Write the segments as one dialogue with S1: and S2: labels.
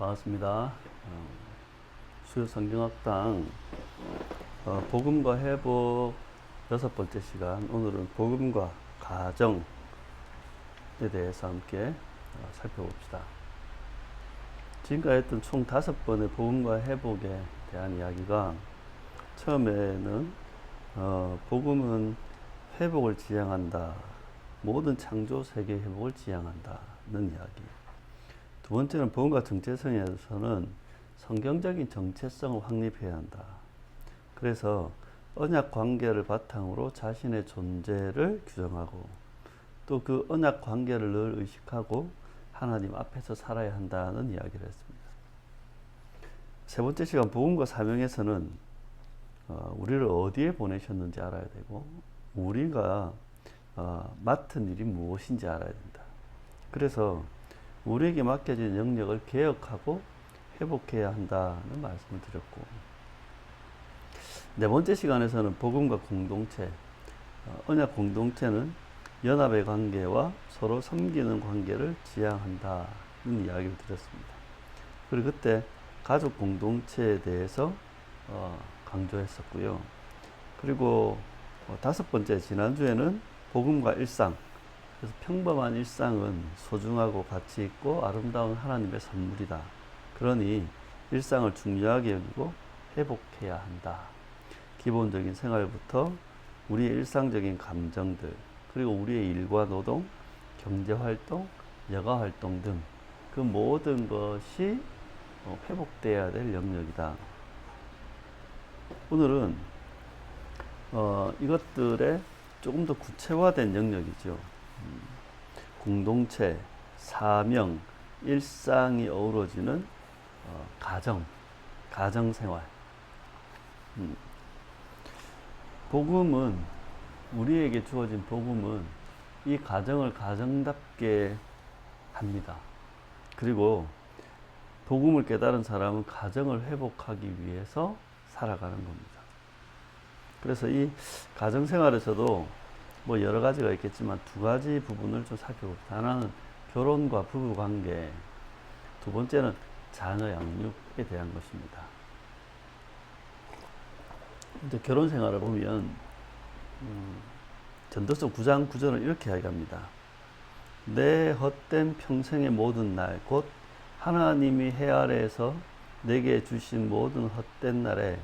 S1: 반갑습니다. 수요 성경학당 복음과 회복 6번째 시간, 오늘은 복음과 가정에 대해서 함께 살펴봅시다. 지금까지 했던 총 5번의 복음과 회복에 대한 이야기가, 처음에는 복음은 회복을 지향한다, 모든 창조 세계 회복을 지향한다는 이야기. 두 번째는 복음과 정체성에서는 성경적인 정체성을 확립해야 한다. 그래서 언약 관계를 바탕으로 자신의 존재를 규정하고, 또 그 언약 관계를 늘 의식하고 하나님 앞에서 살아야 한다는 이야기를 했습니다. 세 번째 시간 복음과 사명에서는 우리를 어디에 보내셨는지 알아야 되고, 우리가 맡은 일이 무엇인지 알아야 된다. 그래서 우리에게 맡겨진 영역을 개혁하고 회복해야 한다는 말씀을 드렸고, 네 번째 시간에서는 복음과 공동체, 언약 공동체는 연합의 관계와 서로 섬기는 관계를 지향한다는 이야기를 드렸습니다. 그리고 그때 가족 공동체에 대해서 강조했었고요. 그리고 다섯 번째, 지난주에는 복음과 일상, 그래서 평범한 일상은 소중하고 가치 있고 아름다운 하나님의 선물이다. 그러니 일상을 중요하게 여기고 회복해야 한다. 기본적인 생활부터 우리의 일상적인 감정들, 그리고 우리의 일과 노동, 경제활동, 여가활동 등 그 모든 것이 회복돼야 될 영역이다. 오늘은 이것들의 조금 더 구체화된 영역이죠. 공동체, 사명, 일상이 어우러지는 가정생활. 복음은, 우리에게 주어진 복음은 이 가정을 가정답게 합니다. 그리고 복음을 깨달은 사람은 가정을 회복하기 위해서 살아가는 겁니다. 그래서 이 가정생활에서도 뭐 여러 가지가 있겠지만 두 가지 부분을 좀 살펴봅시다. 하나는 결혼과 부부관계, 두 번째는 자녀 양육에 대한 것입니다. 근데 결혼 생활을 보면 전도서 9장 9절은 이렇게 이야기합니다. 내 헛된 평생의 모든 날, 곧 하나님이 해 아래에서 내게 주신 모든 헛된 날에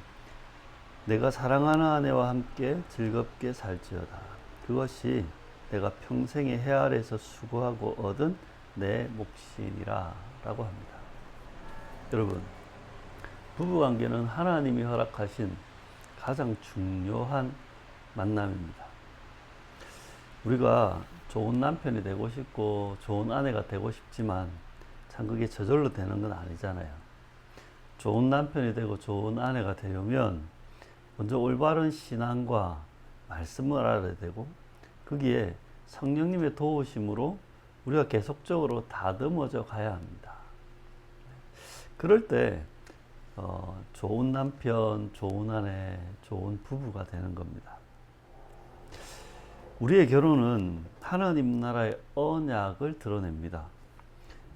S1: 내가 사랑하는 아내와 함께 즐겁게 살지어다. 그것이 내가 평생의 해 아래에서 수고하고 얻은 내 몫이니라 라고 합니다. 여러분, 부부관계는 하나님이 허락하신 가장 중요한 만남입니다. 우리가 좋은 남편이 되고 싶고 좋은 아내가 되고 싶지만 참 그게 저절로 되는 건 아니잖아요. 좋은 남편이 되고 좋은 아내가 되려면 먼저 올바른 신앙과 말씀을 알아야 되고, 거기에 성령님의 도우심으로 우리가 계속적으로 다듬어져 가야 합니다. 그럴 때 좋은 남편, 좋은 아내, 좋은 부부가 되는 겁니다. 우리의 결혼은 하나님 나라의 언약을 드러냅니다.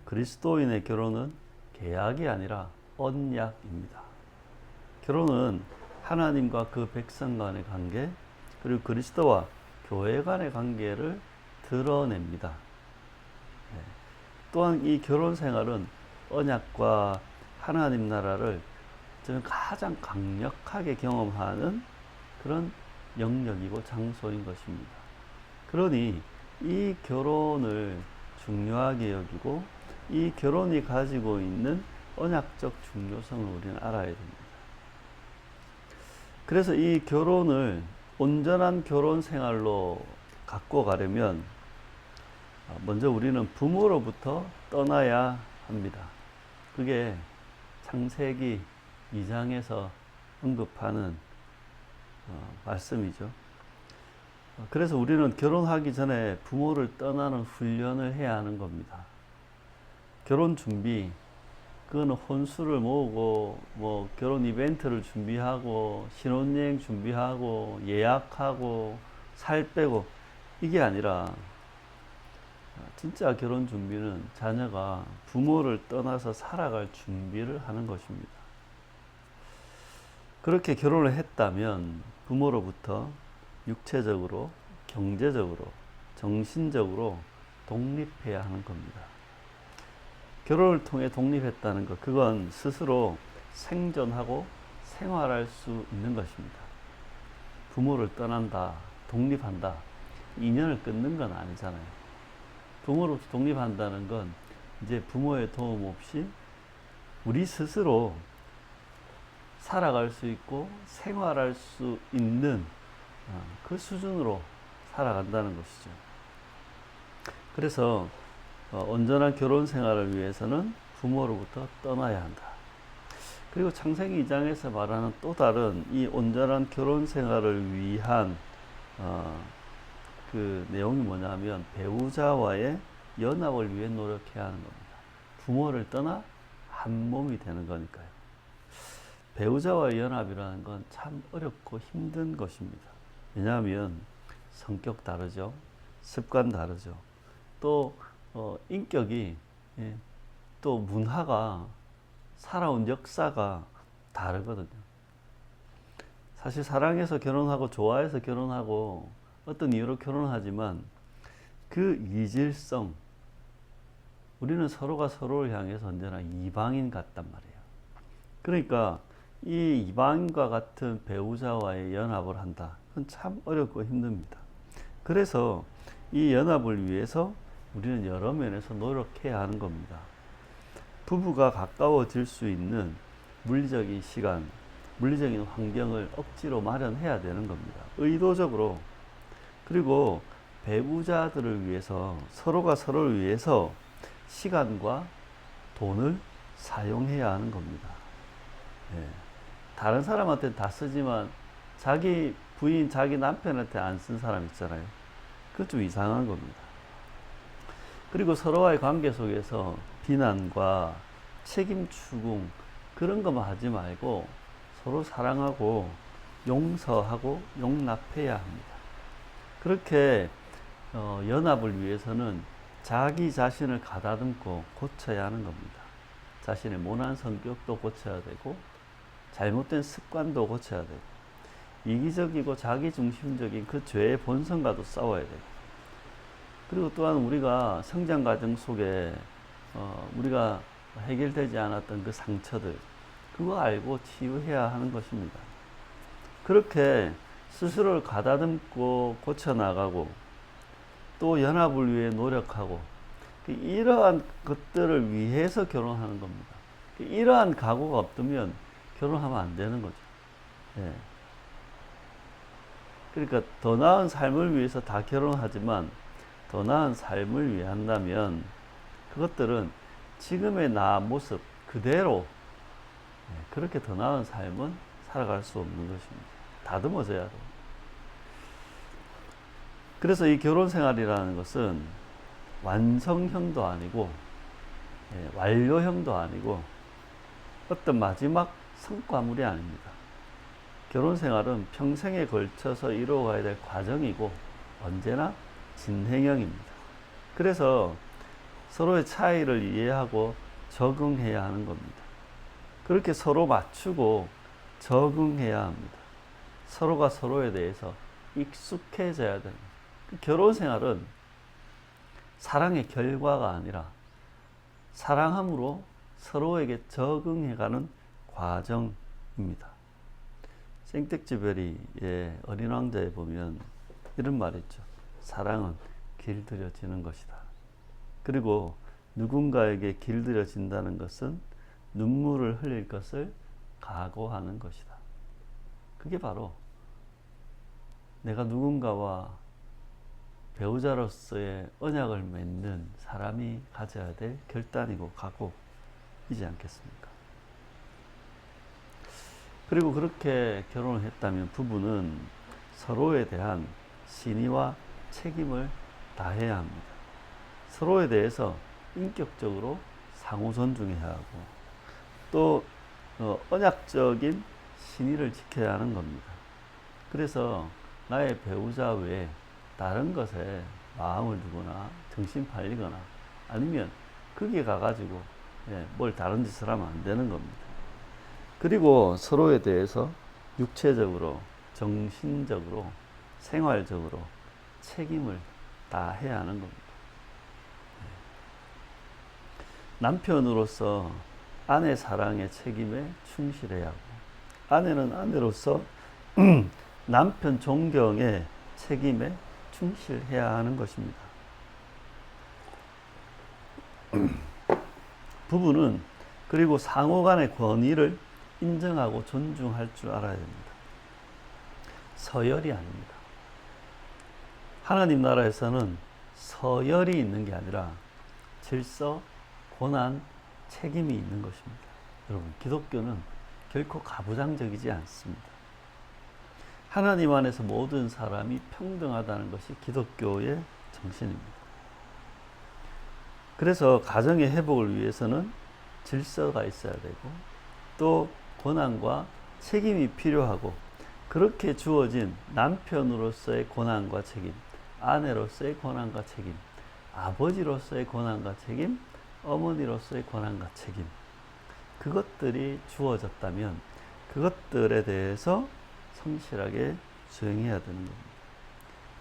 S1: 그리스도인의 결혼은 계약이 아니라 언약입니다. 결혼은 하나님과 그 백성 간의 관계, 그리고 그리스도와 교회 간의 관계를 드러냅니다. 또한 이 결혼 생활은 언약과 하나님 나라를 저는 가장 강력하게 경험하는 그런 영역이고 장소인 것입니다. 그러니 이 결혼을 중요하게 여기고 이 결혼이 가지고 있는 언약적 중요성을 우리는 알아야 됩니다. 그래서 이 결혼을 온전한 결혼 생활로 갖고 가려면 먼저 우리는 부모로부터 떠나야 합니다. 그게 창세기 2장에서 언급하는 말씀이죠. 그래서 우리는 결혼하기 전에 부모를 떠나는 훈련을 해야 하는 겁니다. 결혼 준비, 그거는 혼수를 모으고 뭐 결혼 이벤트를 준비하고 신혼여행 준비하고 예약하고 살 빼고 이게 아니라 진짜 결혼 준비는 자녀가 부모를 떠나서 살아갈 준비를 하는 것입니다. 그렇게 결혼을 했다면 부모로부터 육체적으로, 경제적으로, 정신적으로 독립해야 하는 겁니다. 결혼을 통해 독립했다는 것, 그건 스스로 생존하고 생활할 수 있는 것입니다. 부모를 떠난다, 독립한다, 인연을 끊는 건 아니잖아요. 부모로부터 독립한다는 건 이제 부모의 도움 없이 우리 스스로 살아갈 수 있고 생활할 수 있는 그 수준으로 살아간다는 것이죠. 그래서 온전한 결혼 생활을 위해서는 부모로부터 떠나야 한다. 그리고 창세기 2장에서 말하는 또 다른 이 온전한 결혼 생활을 위한 그 내용이 뭐냐면 배우자와의 연합을 위해 노력해야 하는 겁니다. 부모를 떠나 한 몸이 되는 거니까요. 배우자와의 연합이라는 건 참 어렵고 힘든 것입니다. 왜냐하면 성격 다르죠. 습관 다르죠. 또 인격이, 또 문화가, 살아온 역사가 다르거든요. 사실 사랑해서 결혼하고 좋아해서 결혼하고 어떤 이유로 결혼하지만 그 이질성, 우리는 서로가 서로를 향해서 언제나 이방인 같단 말이에요. 그러니까 이 이방인과 같은 배우자와의 연합을 한다. 그건 참 어렵고 힘듭니다. 그래서 이 연합을 위해서 우리는 여러 면에서 노력해야 하는 겁니다. 부부가 가까워질 수 있는 물리적인 시간, 물리적인 환경을 억지로 마련해야 되는 겁니다. 의도적으로. 그리고 배우자들을 위해서, 서로가 서로를 위해서 시간과 돈을 사용해야 하는 겁니다. 다른 사람한테 다 쓰지만 자기 부인, 자기 남편한테 안 쓴 사람 있잖아요. 그건 좀 이상한 겁니다. 그리고 서로와의 관계 속에서 비난과 책임 추궁, 그런 것만 하지 말고 서로 사랑하고 용서하고 용납해야 합니다. 그렇게 연합을 위해서는 자기 자신을 가다듬고 고쳐야 하는 겁니다. 자신의 모난 성격도 고쳐야 되고 잘못된 습관도 고쳐야 되고 이기적이고 자기중심적인 그 죄의 본성과도 싸워야 되고, 그리고 또한 우리가 성장 과정 속에 우리가 해결되지 않았던 그 상처들, 그거 알고 치유해야 하는 것입니다. 그렇게 스스로를 가다듬고 고쳐나가고 또 연합을 위해 노력하고, 이러한 것들을 위해서 결혼하는 겁니다. 이러한 각오가 없으면 결혼하면 안 되는 거죠. 그러니까 더 나은 삶을 위해서 다 결혼하지만 더 나은 삶을 위해 한다면 그것들은 지금의 나 모습 그대로 그렇게 더 나은 삶은 살아갈 수 없는 것입니다. 다듬어져야 돼요. 그래서 이 결혼 생활이라는 것은 완성형도 아니고 완료형도 아니고 어떤 마지막 성과물이 아닙니다. 결혼 생활은 평생에 걸쳐서 이루어가야 될 과정이고 언제나 진행형입니다. 그래서 서로의 차이를 이해하고 적응해야 하는 겁니다. 그렇게 서로 맞추고 적응해야 합니다. 서로가 서로에 대해서 익숙해져야 됩니다. 결혼 생활은 사랑의 결과가 아니라 사랑함으로 서로에게 적응해가는 과정입니다. 생텍쥐베리의 어린 왕자에 보면 이런 말이 있죠. 사랑은 길들여지는 것이다. 그리고 누군가에게 길들여진다는 것은 눈물을 흘릴 것을 각오하는 것이다. 그게 바로 내가 누군가와 배우자로서의 언약을 맺는 사람이 가져야 될 결단이고 각오이지 않겠습니까? 그리고 그렇게 결혼을 했다면 부부는 서로에 대한 신의와 책임을 다해야 합니다. 서로에 대해서 인격적으로 상호 존중해야 하고 또 언약적인 신의를 지켜야 하는 겁니다. 그래서 나의 배우자 외에 다른 것에 마음을 두거나 정신 팔리거나 아니면 거기에 가가지고 뭘 다른 짓을 하면 안 되는 겁니다. 그리고 서로에 대해서 육체적으로, 정신적으로, 생활적으로 책임을 다 해야 하는 겁니다. 남편으로서 아내 사랑의 책임에 충실해야 하고, 아내는 아내로서 남편 존경의 책임에 충실해야 하는 것입니다. 부부는 그리고 상호 간의 권위를 인정하고 존중할 줄 알아야 됩니다. 서열이 아닙니다. 하나님 나라에서는 서열이 있는 게 아니라 질서, 고난, 책임이 있는 것입니다. 여러분, 기독교는 결코 가부장적이지 않습니다. 하나님 안에서 모든 사람이 평등하다는 것이 기독교의 정신입니다. 그래서 가정의 회복을 위해서는 질서가 있어야 되고 또 고난과 책임이 필요하고, 그렇게 주어진 남편으로서의 고난과 책임, 아내로서의 고난과 책임, 아버지로서의 고난과 책임, 어머니로서의 고난과 책임, 그것들이 주어졌다면 그것들에 대해서 성실하게 수행해야 되는 겁니다.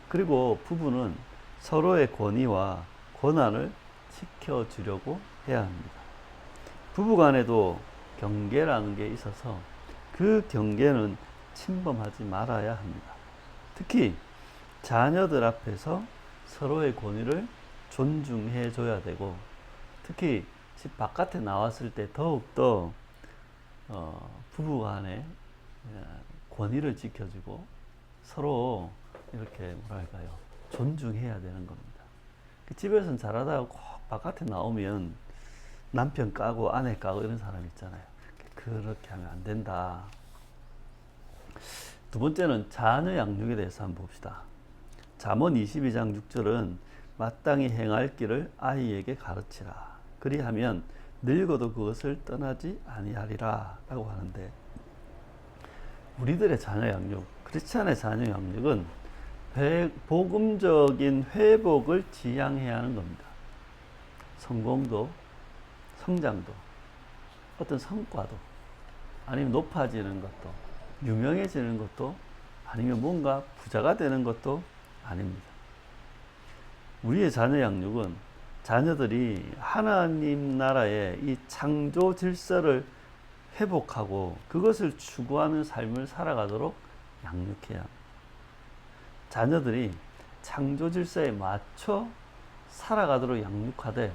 S1: 그리고 부부는 서로의 권위와 고난을 지켜주려고 해야 합니다. 부부간에도 경계라는 게 있어서 그 경계는 침범하지 말아야 합니다. 특히 자녀들 앞에서 서로의 권위를 존중해 줘야 되고, 특히 집 바깥에 나왔을 때 더욱더 부부간의 권위를 지켜주고 서로 이렇게 뭐랄까요, 존중해야 되는 겁니다. 집에서는 잘하다가 꼭 바깥에 나오면 남편 까고 아내 까고 이런 사람 있잖아요. 그렇게 하면 안 된다. 두 번째는 자녀 양육에 대해서 한번 봅시다. 잠언 22장 6절은 마땅히 행할 길을 아이에게 가르치라. 그리하면 늙어도 그것을 떠나지 아니하리라 라고 하는데, 우리들의 자녀 양육, 크리스찬의 자녀 양육은 복음적인 회복을 지향해야 하는 겁니다. 성공도, 성장도, 어떤 성과도, 아니면 높아지는 것도, 유명해지는 것도, 아니면 뭔가 부자가 되는 것도 아닙니다. 우리의 자녀 양육은 자녀들이 하나님 나라의 이 창조 질서를 회복하고 그것을 추구하는 삶을 살아가도록 양육해야 합니다. 자녀들이 창조 질서에 맞춰 살아가도록 양육하되,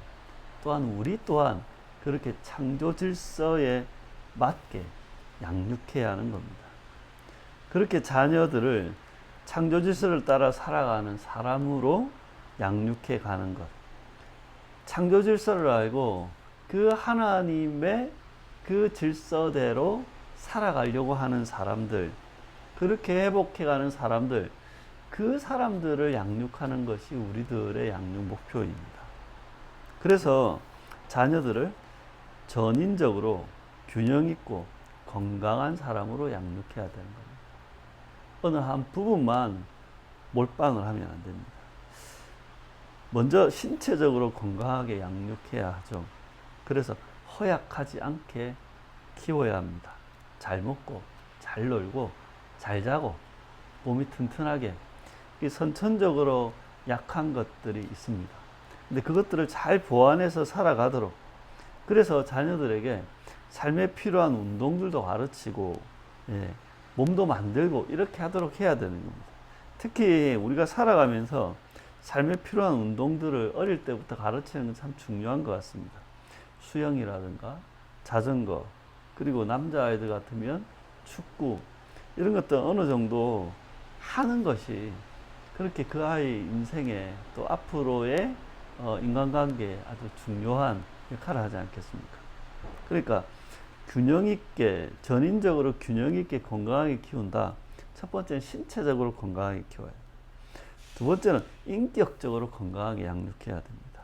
S1: 또한 우리 또한 그렇게 창조 질서에 맞게 양육해야 하는 겁니다. 그렇게 자녀들을 창조 질서를 따라 살아가는 사람으로 양육해 가는 것. 창조 질서를 알고 그 하나님의 그 질서대로 살아가려고 하는 사람들, 그렇게 회복해 가는 사람들, 그 사람들을 양육하는 것이 우리들의 양육 목표입니다. 그래서 자녀들을 전인적으로 균형 있고 건강한 사람으로 양육해야 되는 겁니다. 어느 한 부분만 몰빵을 하면 안 됩니다. 먼저 신체적으로 건강하게 양육해야 하죠. 그래서 허약하지 않게 키워야 합니다. 잘 먹고, 잘 놀고, 잘 자고, 몸이 튼튼하게. 선천적으로 약한 것들이 있습니다. 근데 그것들을 잘 보완해서 살아가도록, 그래서 자녀들에게 삶에 필요한 운동들도 가르치고, 몸도 만들고 이렇게 하도록 해야 되는 겁니다. 특히 우리가 살아가면서 삶에 필요한 운동들을 어릴 때부터 가르치는 건 참 중요한 것 같습니다. 수영이라든가 자전거, 그리고 남자아이들 같으면 축구, 이런 것들 어느 정도 하는 것이 그렇게 그 아이 인생에 또 앞으로의 인간관계에 아주 중요한 역할을 하지 않겠습니까? 그러니까 균형 있게, 전인적으로 균형 있게 건강하게 키운다. 첫 번째는 신체적으로 건강하게 키워야 돼요. 두 번째는 인격적으로 건강하게 양육해야 됩니다.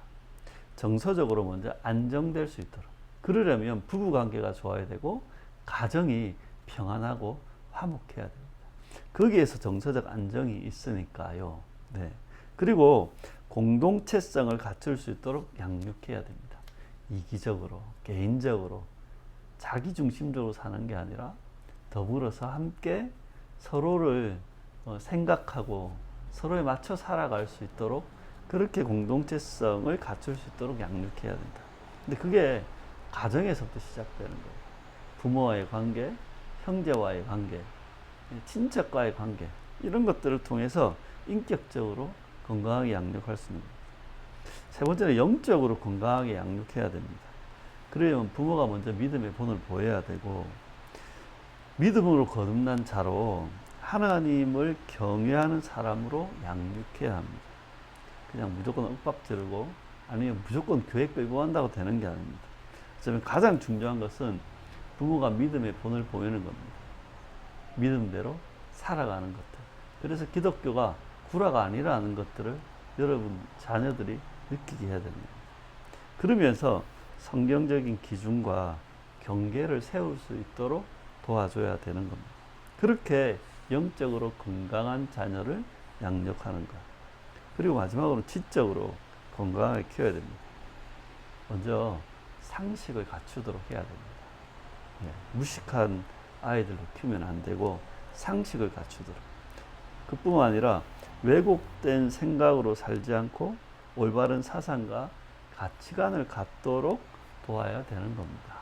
S1: 정서적으로 먼저 안정될 수 있도록. 그러려면 부부관계가 좋아야 되고 가정이 평안하고 화목해야 됩니다. 거기에서 정서적 안정이 있으니까요. 네. 그리고 공동체성을 갖출 수 있도록 양육해야 됩니다. 이기적으로, 개인적으로, 자기중심적으로 사는 게 아니라 더불어서 함께 서로를 생각하고 서로에 맞춰 살아갈 수 있도록 그렇게 공동체성을 갖출 수 있도록 양육해야 된다. 근데 그게 가정에서부터 시작되는 거예요. 부모와의 관계, 형제와의 관계, 친척과의 관계, 이런 것들을 통해서 인격적으로 건강하게 양육할 수 있는 겁니다. 세 번째는 영적으로 건강하게 양육해야 됩니다. 그러려면 부모가 먼저 믿음의 본을 보여야 되고, 믿음으로 거듭난 자로 하나님을 경외하는 사람으로 양육해야 합니다. 그냥 무조건 윽박 지르고 아니면 무조건 교회 끌고 간다고 되는 게 아닙니다. 어쩌면 가장 중요한 것은 부모가 믿음의 본을 보이는 겁니다. 믿음대로 살아가는 것들. 그래서 기독교가 구라가 아니라는 것들을 여러분 자녀들이 느끼게 해야 됩니다. 그러면서 성경적인 기준과 경계를 세울 수 있도록 도와줘야 되는 겁니다. 그렇게 영적으로 건강한 자녀를 양육하는 것. 그리고 마지막으로 지적으로 건강하게 키워야 됩니다. 먼저 상식을 갖추도록 해야 됩니다. 무식한 아이들로 키우면 안 되고 상식을 갖추도록. 그뿐만 아니라 왜곡된 생각으로 살지 않고 올바른 사상과 가치관을 갖도록 도와야 되는 겁니다.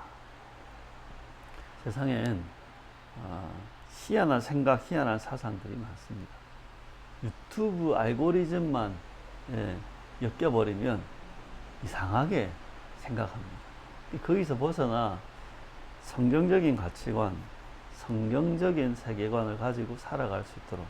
S1: 세상엔 희한한 생각, 희한한 사상들이 많습니다. 유튜브 알고리즘만 엮여버리면 이상하게 생각합니다. 거기서 벗어나 성경적인 가치관, 성경적인 세계관을 가지고 살아갈 수 있도록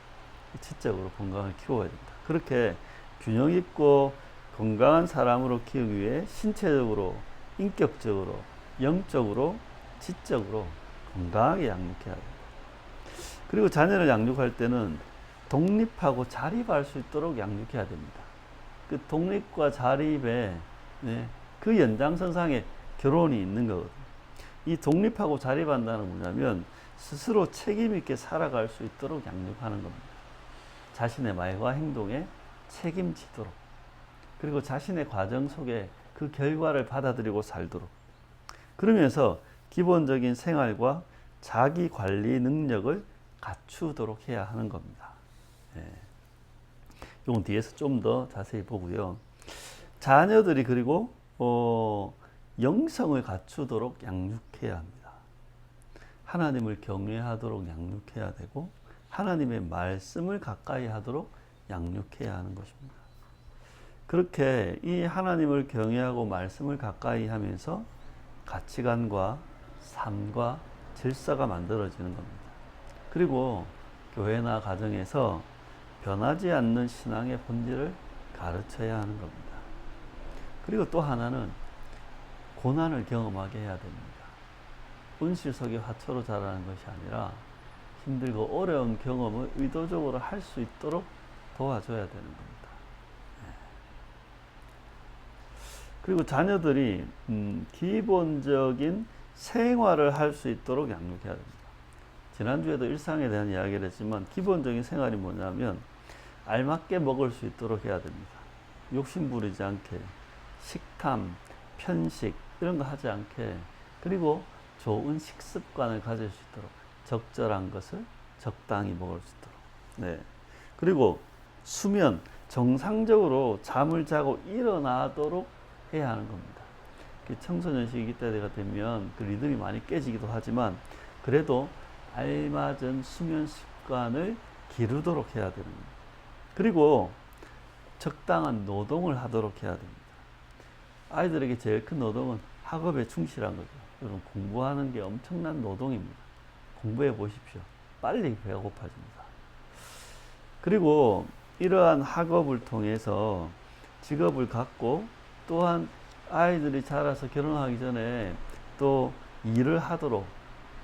S1: 지적으로 건강을 키워야 됩니다. 그렇게 균형 있고 건강한 사람으로 키우기 위해 신체적으로, 인격적으로, 영적으로, 지적으로 건강하게 양육해야 됩니다. 그리고 자녀를 양육할 때는 독립하고 자립할 수 있도록 양육해야 됩니다. 그 독립과 자립에 그 연장선상에 결혼이 있는 거거든요. 이 독립하고 자립한다는 건 뭐냐면 스스로 책임 있게 살아갈 수 있도록 양육하는 겁니다. 자신의 말과 행동에 책임지도록, 그리고 자신의 과정 속에 그 결과를 받아들이고 살도록, 그러면서 기본적인 생활과 자기 관리 능력을 갖추도록 해야 하는 겁니다. 이건 뒤에서 좀 더 자세히 보고요. 자녀들이 그리고 영성을 갖추도록 양육해야 합니다. 하나님을 경외하도록 양육해야 되고 하나님의 말씀을 가까이 하도록 양육해야 하는 것입니다. 그렇게 이 하나님을 경외하고 말씀을 가까이 하면서 가치관과 삶과 질서가 만들어지는 겁니다. 그리고 교회나 가정에서 변하지 않는 신앙의 본질을 가르쳐야 하는 겁니다. 그리고 또 하나는 고난을 경험하게 해야 됩니다. 온실 속의 화초로 자라는 것이 아니라 힘들고 어려운 경험을 의도적으로 할 수 있도록 도와줘야 되는 겁니다. 그리고 자녀들이 기본적인 생활을 할 수 있도록 양육해야 됩니다. 지난주에도 일상에 대한 이야기를 했지만 기본적인 생활이 뭐냐면 알맞게 먹을 수 있도록 해야 됩니다. 욕심 부리지 않게, 식탐, 편식 이런 거 하지 않게, 그리고 좋은 식습관을 가질 수 있도록 적절한 것을 적당히 먹을 수 있도록. 그리고 수면, 정상적으로 잠을 자고 일어나도록 해야 하는 겁니다. 청소년 시기 때가 되면 그 리듬이 많이 깨지기도 하지만 그래도 알맞은 수면 습관을 기르도록 해야 됩니다. 그리고 적당한 노동을 하도록 해야 됩니다. 아이들에게 제일 큰 노동은 학업에 충실한 거죠. 여러분, 공부하는 게 엄청난 노동입니다. 공부해 보십시오. 빨리 배가 고파집니다. 그리고 이러한 학업을 통해서 직업을 갖고 또한 아이들이 자라서 결혼하기 전에 또 일을 하도록,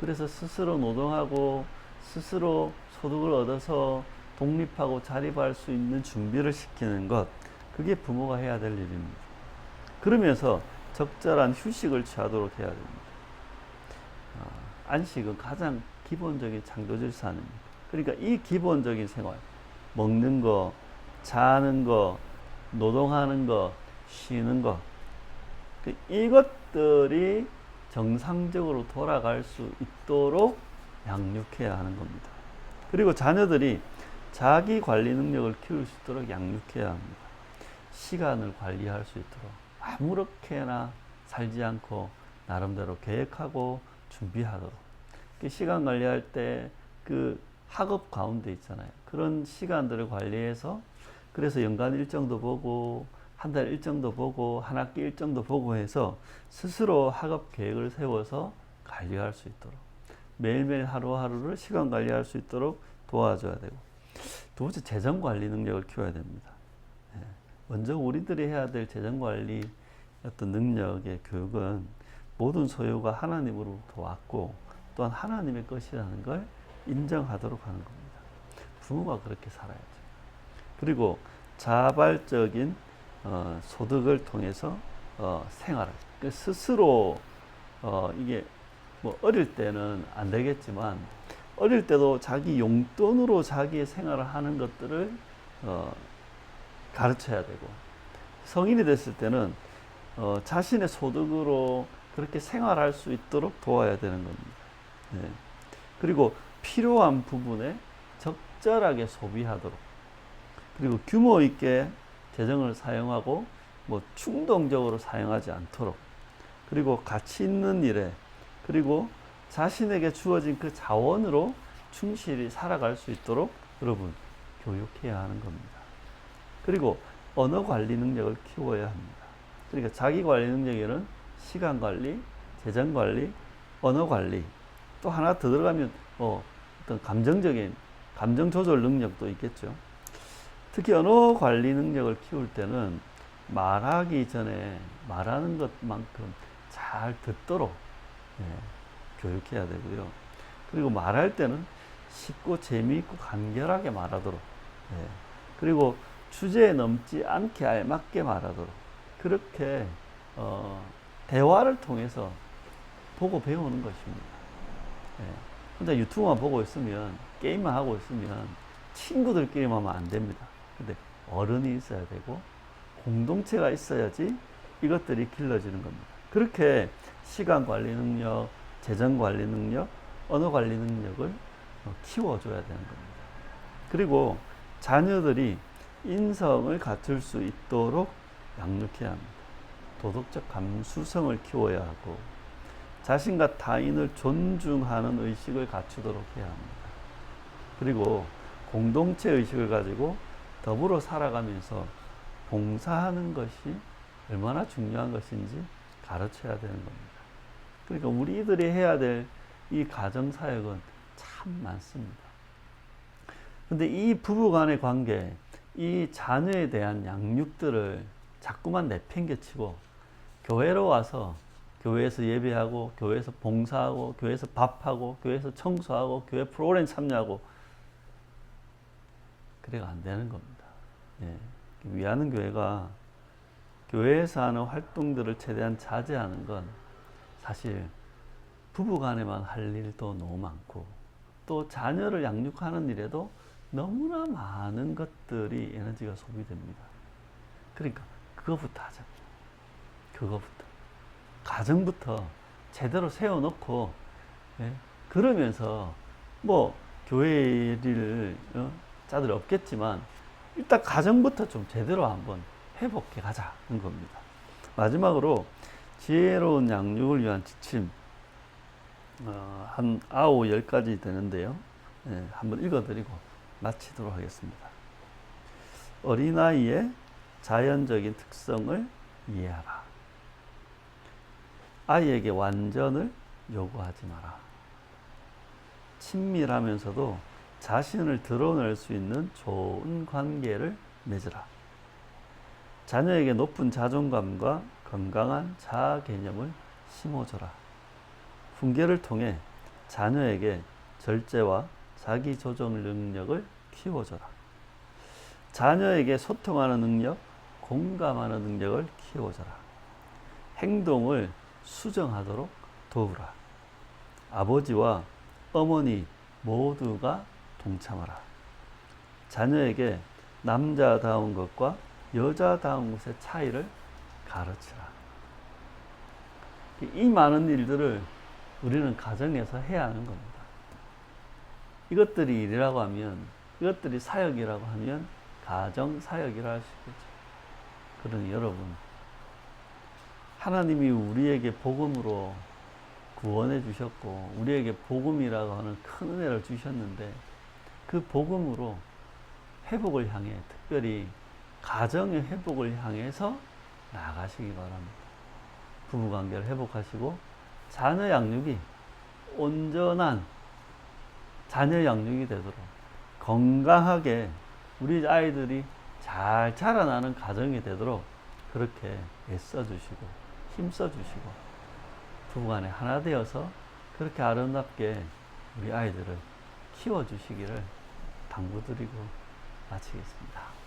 S1: 그래서 스스로 노동하고 스스로 소득을 얻어서 독립하고 자립할 수 있는 준비를 시키는 것, 그게 부모가 해야 될 일입니다. 그러면서 적절한 휴식을 취하도록 해야 됩니다. 안식은 가장 기본적인 창조질서입니다. 그러니까 이 기본적인 생활, 먹는 거, 자는 거, 노동하는 거, 쉬는 거, 이것들이 정상적으로 돌아갈 수 있도록 양육해야 하는 겁니다. 그리고 자녀들이 자기 관리 능력을 키울 수 있도록 양육해야 합니다. 시간을 관리할 수 있도록 아무렇게나 살지 않고 나름대로 계획하고 준비하도록. 시간 관리할 때 그 학업 가운데 있잖아요. 그런 시간들을 관리해서 그래서 연간 일정도 보고 한 달 일정도 보고 한 학기 일정도 보고 해서 스스로 학업 계획을 세워서 관리할 수 있도록 매일매일 하루하루를 시간 관리할 수 있도록 도와줘야 되고, 두 번째 재정 관리 능력을 키워야 됩니다. 먼저 우리들이 해야 될 재정 관리 어떤 능력의 교육은 모든 소유가 하나님으로부터 왔고 또한 하나님의 것이라는 걸 인정하도록 하는 겁니다. 부모가 그렇게 살아야죠. 그리고 자발적인 소득을 통해서 생활을 스스로 이게 뭐 어릴 때는 안 되겠지만 어릴 때도 자기 용돈으로 자기의 생활을 하는 것들을 가르쳐야 되고, 성인이 됐을 때는 자신의 소득으로 그렇게 생활할 수 있도록 도와야 되는 겁니다. 네. 그리고 필요한 부분에 적절하게 소비하도록, 그리고 규모 있게 재정을 사용하고 뭐 충동적으로 사용하지 않도록, 그리고 가치 있는 일에, 그리고 자신에게 주어진 그 자원으로 충실히 살아갈 수 있도록 여러분 교육해야 하는 겁니다. 그리고 언어 관리 능력을 키워야 합니다. 그러니까 자기 관리 능력에는 시간 관리, 재정 관리, 언어 관리, 또 하나 더 들어가면 어떤 감정적인 감정 조절 능력도 있겠죠. 특히 언어 관리 능력을 키울 때는 말하기 전에 말하는 것만큼 잘 듣도록 교육해야 되고요. 그리고 말할 때는 쉽고 재미있고 간결하게 말하도록, 그리고 주제에 넘지 않게 알맞게 말하도록, 그렇게 대화를 통해서 보고 배우는 것입니다. 혼자 유튜브만 보고 있으면, 게임만 하고 있으면 친구들끼리만 하면 안 됩니다. 근데 어른이 있어야 되고 공동체가 있어야지 이것들이 길러지는 겁니다. 그렇게 시간 관리 능력, 재정 관리 능력, 언어 관리 능력을 키워줘야 되는 겁니다. 그리고 자녀들이 인성을 갖출 수 있도록 양육해야 합니다. 도덕적 감수성을 키워야 하고 자신과 타인을 존중하는 의식을 갖추도록 해야 합니다. 그리고 공동체 의식을 가지고 더불어 살아가면서 봉사하는 것이 얼마나 중요한 것인지 가르쳐야 되는 겁니다. 그러니까 우리들이 해야 될 이 가정사역은 참 많습니다. 근데 이 부부 간의 관계, 이 자녀에 대한 양육들을 자꾸만 내팽개치고 교회로 와서 교회에서 예배하고 교회에서 봉사하고 교회에서 밥하고 교회에서 청소하고 교회 프로그램 참여하고 그래가 안 되는 겁니다. 위하는 교회가 교회에서 하는 활동들을 최대한 자제하는 건 사실 부부간에만 할 일도 너무 많고 또 자녀를 양육하는 일에도 너무나 많은 것들이 에너지가 소비됩니다. 그러니까 그거부터 하자. 그거부터. 가정부터 제대로 세워놓고 그러면서 뭐 교회 일을 자들 없겠지만 일단 가정부터 좀 제대로 한번 회복해 가자는 겁니다. 마지막으로 지혜로운 양육을 위한 지침 한 9, 10가지 되는데요. 한번 읽어드리고 마치도록 하겠습니다. 어린아이의 자연적인 특성을 이해하라. 아이에게 완전을 요구하지 마라. 친밀하면서도 자신을 드러낼 수 있는 좋은 관계를 맺으라. 자녀에게 높은 자존감과 건강한 자아 개념을 심어줘라. 훈계를 통해 자녀에게 절제와 자기 조정 능력을 키워줘라. 자녀에게 소통하는 능력, 공감하는 능력을 키워줘라. 행동을 수정하도록 도우라. 아버지와 어머니 모두가 동참하라. 자녀에게 남자다운 것과 여자다운 것의 차이를 가르치라. 이 많은 일들을 우리는 가정에서 해야 하는 겁니다. 이것들이 일이라고 하면, 이것들이 사역이라고 하면 가정 사역이라 할 수 있겠죠. 그러니 여러분, 하나님이 우리에게 복음으로 구원해 주셨고 우리에게 복음이라고 하는 큰 은혜를 주셨는데, 그 복음으로 회복을 향해, 특별히 가정의 회복을 향해서 나아가시기 바랍니다. 부부관계를 회복하시고 자녀 양육이 온전한 자녀 양육이 되도록 건강하게 우리 아이들이 잘 자라나는 가정이 되도록 그렇게 애써주시고 힘써주시고 부부간에 하나 되어서 그렇게 아름답게 우리 아이들을 키워주시기를 당부드리고 마치겠습니다.